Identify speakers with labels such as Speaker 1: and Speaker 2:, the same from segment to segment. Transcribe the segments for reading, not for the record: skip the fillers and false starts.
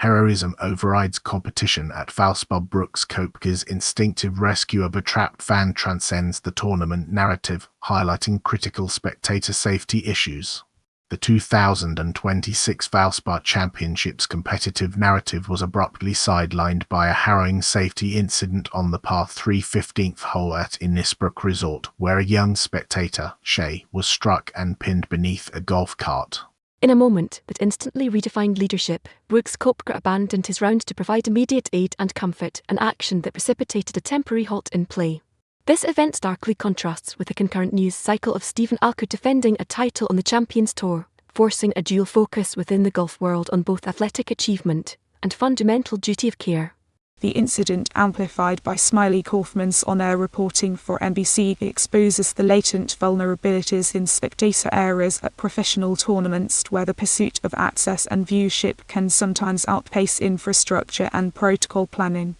Speaker 1: Heroism overrides competition at Valspar. Brooks Koepka's instinctive rescue of a trapped fan transcends the tournament narrative, highlighting critical spectator safety issues. The 2026 Valspar Championships competitive narrative was abruptly sidelined by a harrowing safety incident on the par 3 15th hole at Innisbrook Resort, where a young spectator, Shay, was struck and pinned beneath a golf cart.
Speaker 2: In a moment that instantly redefined leadership, Brooks Koepka abandoned his round to provide immediate aid and comfort, an action that precipitated a temporary halt in play. This event starkly contrasts with the concurrent news cycle of Stephen Alker defending a title on the Champions Tour, forcing a dual focus within the golf world on both athletic achievement and fundamental duty of care.
Speaker 3: The incident, amplified by Smiley Kaufman's on-air reporting for NBC, exposes the latent vulnerabilities in spectator areas at professional tournaments, where the pursuit of access and viewership can sometimes outpace infrastructure and protocol planning.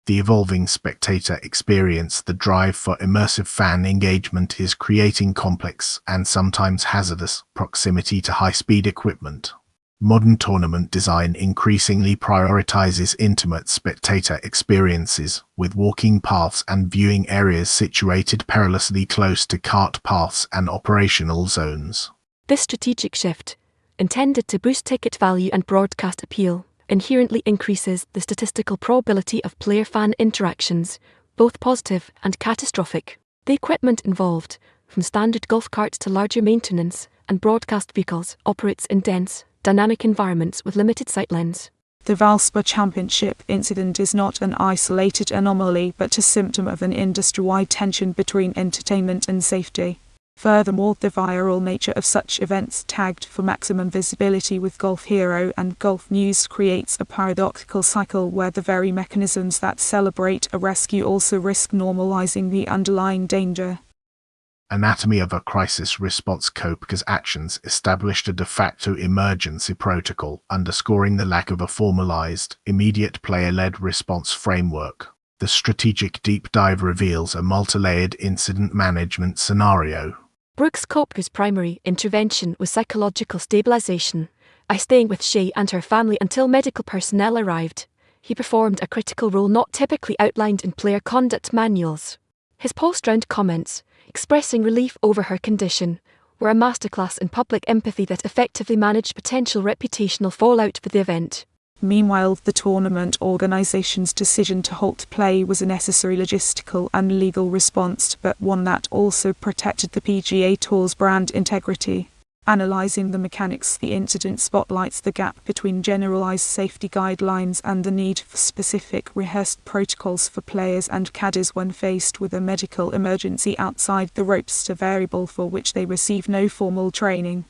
Speaker 1: The evolving spectator experience, the drive for immersive fan engagement, is creating complex and sometimes hazardous proximity to high-speed equipment. Modern tournament design increasingly prioritizes intimate spectator experiences, with walking paths and viewing areas situated perilously close to cart paths and operational zones.
Speaker 2: This strategic shift, intended to boost ticket value and broadcast appeal, inherently increases the statistical probability of player-fan interactions, both positive and catastrophic. The equipment involved, from standard golf carts to larger maintenance and broadcast vehicles, operates in dense, dynamic environments with limited sightlines.
Speaker 3: The Valspar Championship incident is not an isolated anomaly, but a symptom of an industry-wide tension between entertainment and safety. Furthermore, the viral nature of such events, tagged for maximum visibility with Golf Hero and Golf News, creates a paradoxical cycle where the very mechanisms that celebrate a rescue also risk normalizing the underlying danger.
Speaker 1: Anatomy of a crisis response. Koepka's actions established a de facto emergency protocol, underscoring the lack of a formalized, immediate player-led response framework. The strategic deep dive reveals a multi-layered incident management scenario.
Speaker 2: Brooks Koepka's primary intervention was psychological stabilization. By staying with Shay and her family until medical personnel arrived, he performed a critical role not typically outlined in player conduct manuals. His post-round comments, expressing relief over her condition, were a masterclass in public empathy that effectively managed potential reputational fallout for the event.
Speaker 3: Meanwhile, the tournament organization's decision to halt play was a necessary logistical and legal response, but one that also protected the PGA Tour's brand integrity. Analyzing the mechanics, the incident spotlights the gap between generalized safety guidelines and the need for specific rehearsed protocols for players and caddies when faced with a medical emergency outside the ropes, a variable for which they receive no formal training.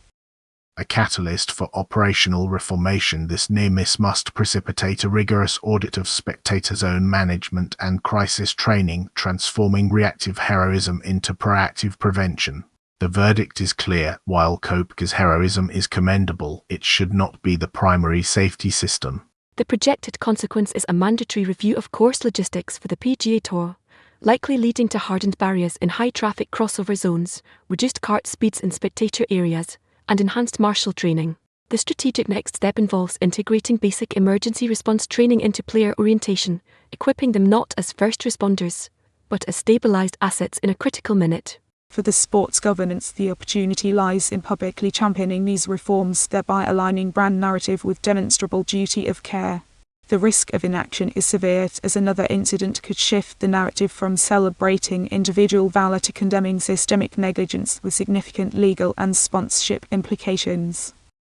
Speaker 1: A catalyst for operational reformation, this near-miss must precipitate a rigorous audit of spectator zone management and crisis training, transforming reactive heroism into proactive prevention. The verdict is clear: while Koepka's heroism is commendable, it should not be the primary safety system.
Speaker 2: The projected consequence is a mandatory review of course logistics for the PGA Tour, likely leading to hardened barriers in high-traffic crossover zones, reduced cart speeds in spectator areas, and enhanced marshal training. The strategic next step involves integrating basic emergency response training into player orientation, equipping them not as first responders, but as stabilized assets in a critical minute.
Speaker 3: For the sport's governance, the opportunity lies in publicly championing these reforms, thereby aligning brand narrative with demonstrable duty of care. The risk of inaction is severe, as another incident could shift the narrative from celebrating individual valor to condemning systemic negligence with significant legal and sponsorship implications.